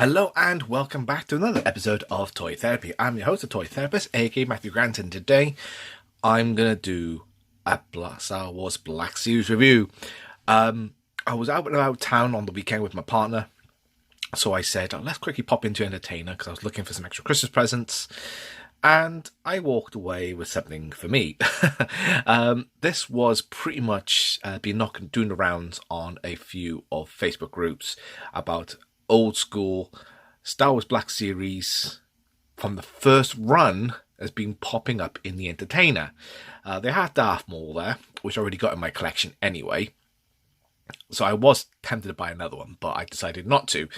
Hello and welcome back to another episode of Toy Therapy. I'm your host, the Toy Therapist, aka Matthew Grant, and today I'm going to do a Star Wars Black Series review. I was out and about town on the weekend with my partner, so I said, let's quickly pop into Entertainer because I was looking for some extra Christmas presents, and I walked away with something for me. This was pretty much doing the rounds on a few of Facebook groups about old school Star Wars Black Series from the first run has been popping up in the Entertainer. They had Darth Maul there, which I already got in my collection anyway. So I was tempted to buy another one, but I decided not to.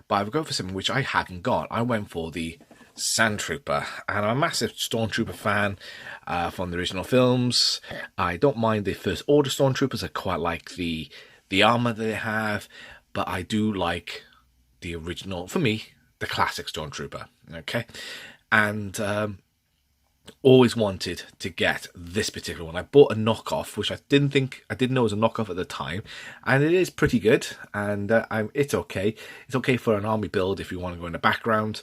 But I would go for something which I hadn't got. I went for the Sandtrooper, and I'm a massive Stormtrooper fan from the original films. I don't mind the First Order Stormtroopers. I quite like the armor they have, but I do like the original, for me, the classic Stormtrooper, okay? And always wanted to get this particular one. I bought a knockoff, which I didn't know was a knockoff at the time, and it is pretty good, and it's okay. It's okay for an army build if you want to go in the background,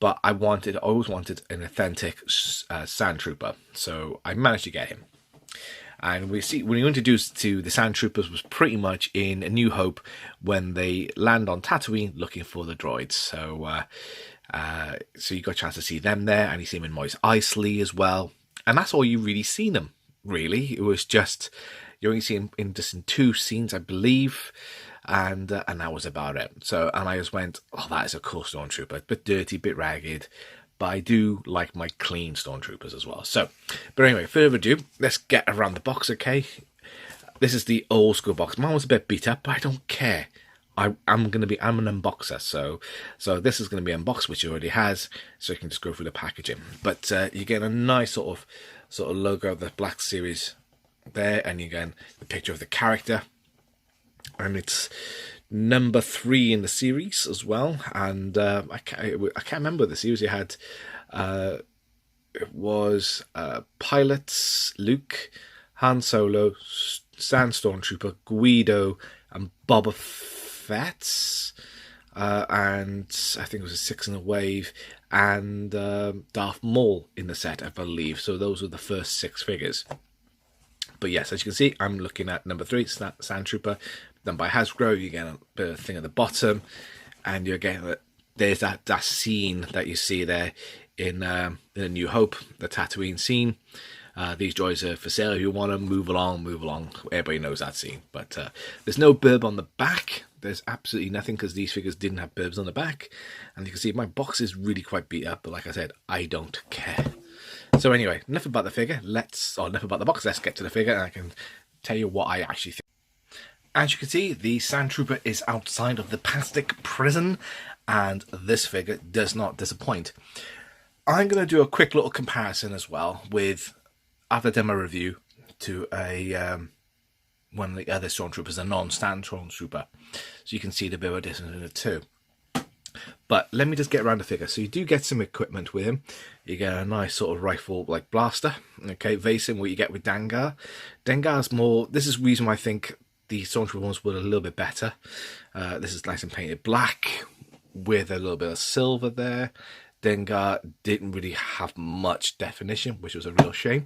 but I always wanted an authentic Sandtrooper, so I managed to get him. And we see when you're introduced to the Sandtroopers was pretty much in A New Hope when they land on Tatooine looking for the droids. So you got a chance to see them there, and you see them in Mos Eisley as well. And that's all you really seen them. Really, it was just you only see them in two scenes, I believe, and that was about it. So and I just went, oh, that is a cool Stormtrooper, a bit dirty, a bit ragged. But I do like my clean Stormtroopers as well. So, but anyway, further ado, let's get around the box, okay? This is the old school box. Mine was a bit beat up, but I don't care. I'm an unboxer, so this is going to be unboxed, which it already has, so you can just go through the packaging. But you get a nice sort of logo of the Black Series there, and you get the picture of the character, and it's number 3 in the series as well, and I can't remember the series you had. It was pilots Luke, Han Solo, Stormtrooper, Guido, and Boba Fett, and I think it was a 6 in a wave, and Darth Maul in the set, I believe. So those were the first 6 figures. But yes, as you can see, I'm looking at number 3, Sandtrooper, done by Hasbro. You get a bit of thing at the bottom, and you're getting there's that scene that you see there in A New Hope, the Tatooine scene. These droids are for sale. If you want to move along. Everybody knows that scene. But there's no burb on the back. There's absolutely nothing because these figures didn't have burbs on the back. And you can see my box is really quite beat up. But like I said, I don't care. So anyway, enough about the figure. Enough about the box. Let's get to the figure, and I can tell you what I actually think. As you can see, the Sandtrooper is outside of the plastic prison, and this figure does not disappoint. I'm going to do a quick little comparison as well with, after demo review, to one of the other Stormtroopers, a non-stand Stormtrooper, so you can see the bit of a difference in the two. But let me just get around the figure. So you do get some equipment with him. You get a nice sort of rifle like blaster. Okay, very similar what you get with Dengar. Dengar's more. This is the reason why I think the Stormtrooper ones were a little bit better. This is nice and painted black with a little bit of silver there. Dengar didn't really have much definition, which was a real shame.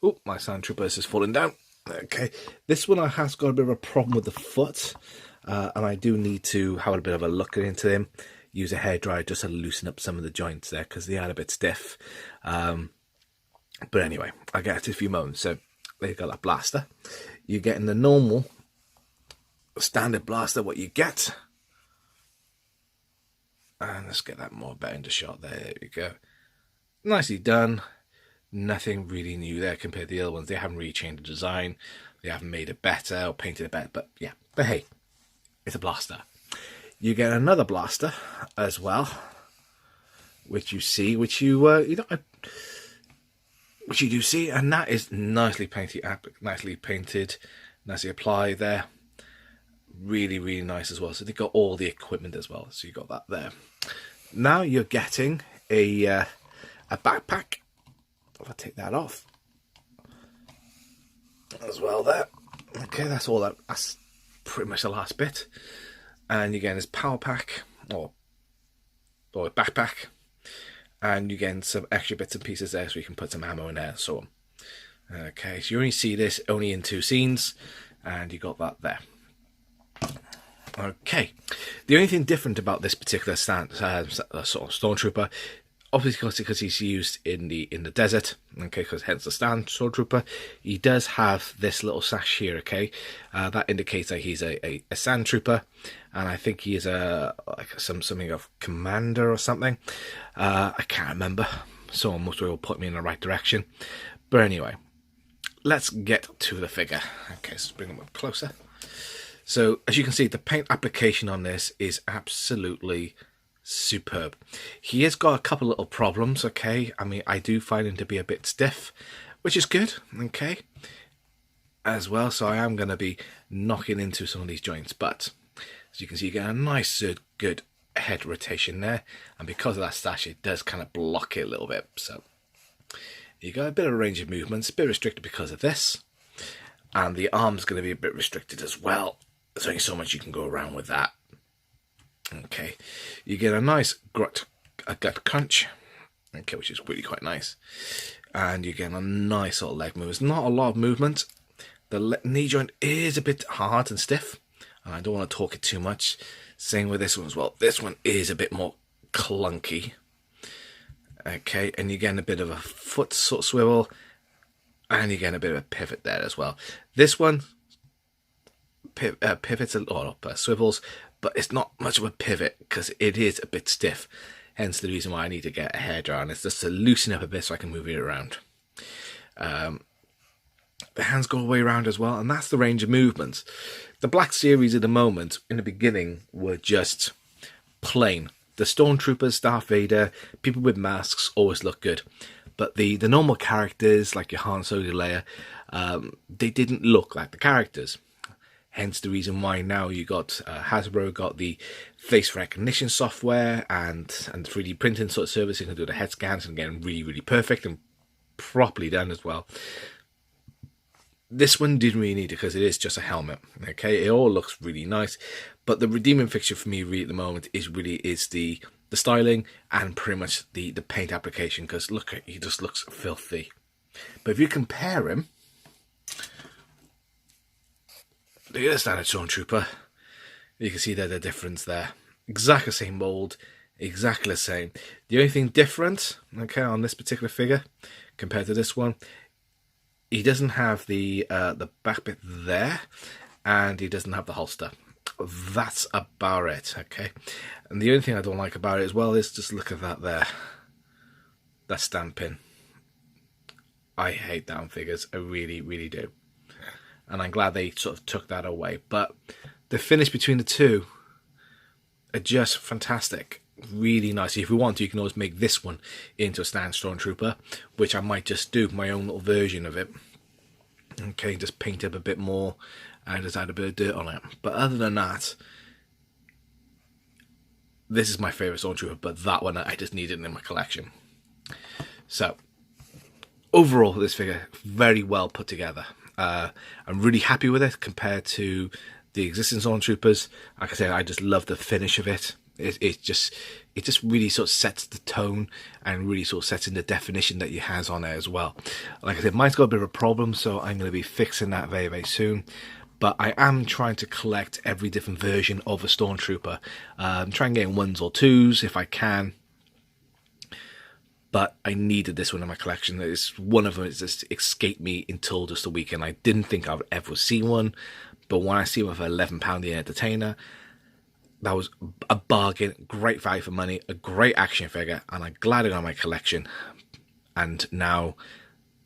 Oh, my Sandtrooper is just falling down. Okay, this one has got a bit of a problem with the foot, and I do need to have a bit of a look into him. Use a hairdryer just to loosen up some of the joints there because they are a bit stiff. But anyway, I'll get to a few moments. So there you got that blaster. You're getting the normal standard blaster, what you get. And let's get that more better into shot. There we go. Nicely done. Nothing really new there compared to the other ones. They haven't really changed the design. They haven't made it better or painted it better. But yeah, but hey, it's a blaster. You get another blaster as well, which you see, which you do see, and that is nicely painted, nicely applied there. Really, really nice as well. So they've got all the equipment as well. So you got that there. Now you're getting a backpack. If I take that off as well there. Okay, that's all that. That's pretty much the last bit. And again, this power pack, or or a backpack, and you get some extra bits and pieces there so you can put some ammo in there and so on. Okay, so you only see this only in 2 scenes, and you got that there. Okay, the only thing different about this particular sort of stormtrooper, obviously because he's used in the desert, okay, because hence the stormtrooper, he does have this little sash here, okay, that indicates that he's a sandtrooper, and I think he is something of commander or something. I can't remember, so most will put me in the right direction. But anyway, let's get to the figure. Okay, so let's bring him up closer. So, as you can see, the paint application on this is absolutely superb. He has got a couple little problems, okay? I mean, I do find him to be a bit stiff, which is good, okay? As well, so I am going to be knocking into some of these joints, but as you can see, you get a nice, good head rotation there, and because of that stash, it does kind of block it a little bit, so you got a bit of range of movement. It's a bit restricted because of this, and the arm's going to be a bit restricted as well. There's only so much you can go around with that. Okay, you get a nice gut crunch, okay, which is really quite nice, and you get a nice sort of leg move. There's not a lot of movement. The knee joint is a bit hard and stiff, and I don't want to talk it too much. Same with this one as well. This one is a bit more clunky. Okay, and you get a bit of a foot sort of swivel, and you get a bit of a pivot there as well. This one pivots a lot, swivels, but it's not much of a pivot because it is a bit stiff. Hence the reason why I need to get a hairdryer, and it's just to loosen up a bit so I can move it around. The hands go all the way around as well, and that's the range of movements. The Black Series at the moment, in the beginning, were just plain. The Stormtroopers, Darth Vader, people with masks always look good. But the normal characters, like your Han Solo, Leia, they didn't look like the characters. Hence the reason why now you got Hasbro got the face recognition software and 3D printing sort of service. You can do the head scans and get them really, really perfect and properly done as well. This one didn't really need it because it is just a helmet. Okay, it all looks really nice, but the redeeming fixture for me really at the moment is the styling and pretty much the paint application, because look, he just looks filthy. But if you compare him, look at the standard Stormtrooper, you can see the difference there. Exactly the same mold, exactly the same. The only thing different, okay, on this particular figure compared to this one, he doesn't have the back bit there, and he doesn't have the holster. That's about it, okay? And the only thing I don't like about it as well is just look at that there. That stamping. I hate that on figures. I really, really do. And I'm glad they sort of took that away. But the finish between the two are just fantastic. Really nice. If you want to, you can always make this one into a stand Stormtrooper, which I might just do my own little version of it. Okay, just paint up a bit more and just add a bit of dirt on it. But other than that, this is my favourite Stormtrooper, but that one I just needed in my collection. So, overall, this figure, very well put together. I'm really happy with it compared to the existing Stormtroopers. Like I said, I just love the finish of it. It just really sort of sets the tone and really sort of sets in the definition that he has on it as well. Like I said, mine's got a bit of a problem, so I'm going to be fixing that very, very soon. But I am trying to collect every different version of a Stormtrooper. Try and get in 1s or 2s if I can. But I needed this one in my collection. It's one of them that just escaped me until just a weekend. I didn't think I would ever see one. But when I see one for £11 the Entertainer, that was a bargain, great value for money, a great action figure, and I'm glad it got my collection. And now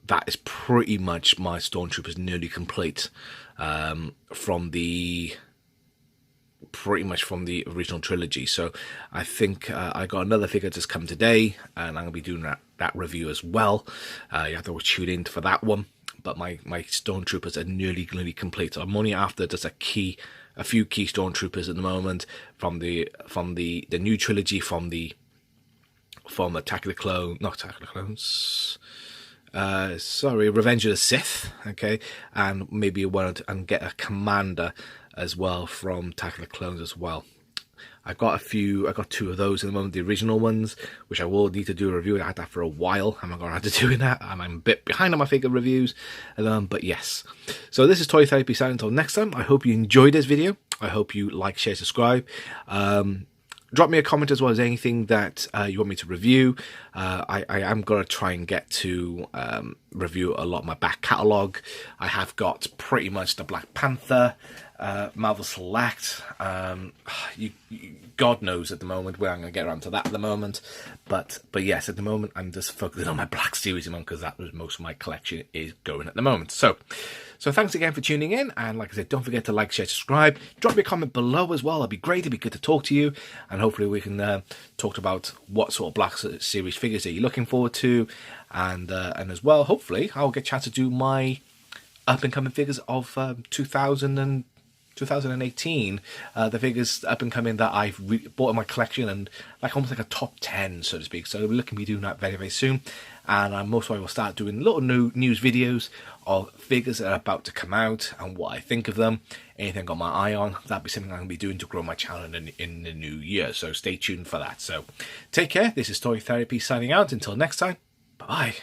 that is pretty much my Stormtroopers nearly complete from the original trilogy. So I think I got another figure just come today, and I'm going to be doing that review as well. You have to tune in for that one. But my Stormtroopers are nearly complete. So I'm only after just a few key Stormtroopers at the moment from the new trilogy, from Attack of the Clones, not Attack of the Clones. Revenge of the Sith. Okay, and maybe and get a commander as well from Attack of the Clones as well. I've got two of those at the moment, the original ones, which I will need to do a review. I had that for a while. I'm not going to doing that. I'm a bit behind on my figure reviews, but yes. So this is Toy Therapy signing until next time. I hope you enjoyed this video. I hope you like, share, subscribe. Drop me a comment as well as anything that you want me to review. I am going to try and get to review a lot of my back catalogue. I have got pretty much the Black Panther, Marvel Select. God knows at the moment where I'm going to get around to that at the moment. But yes, at the moment I'm just focusing on my Black Series because that was most of my collection is going at the moment. So thanks again for tuning in, and like I said, don't forget to like, share, subscribe. Drop me a comment below as well. It'd be great. It'd be good to talk to you, and hopefully we can talk about what sort of Black Series figures are you looking forward to, and as well, hopefully I'll get a chance to do my up and coming figures of 2018, the figures up and coming that I've bought in my collection, and like almost like a top 10, so to speak. So we're looking to be doing that very, very soon, and I most likely will start doing little news videos of figures that are about to come out and what I think of them. Anything I've got my eye on, that'll be something I'm going to be doing to grow my channel in the new year. So stay tuned for that. So take care. This is Toy Therapy signing out. Until next time, bye bye.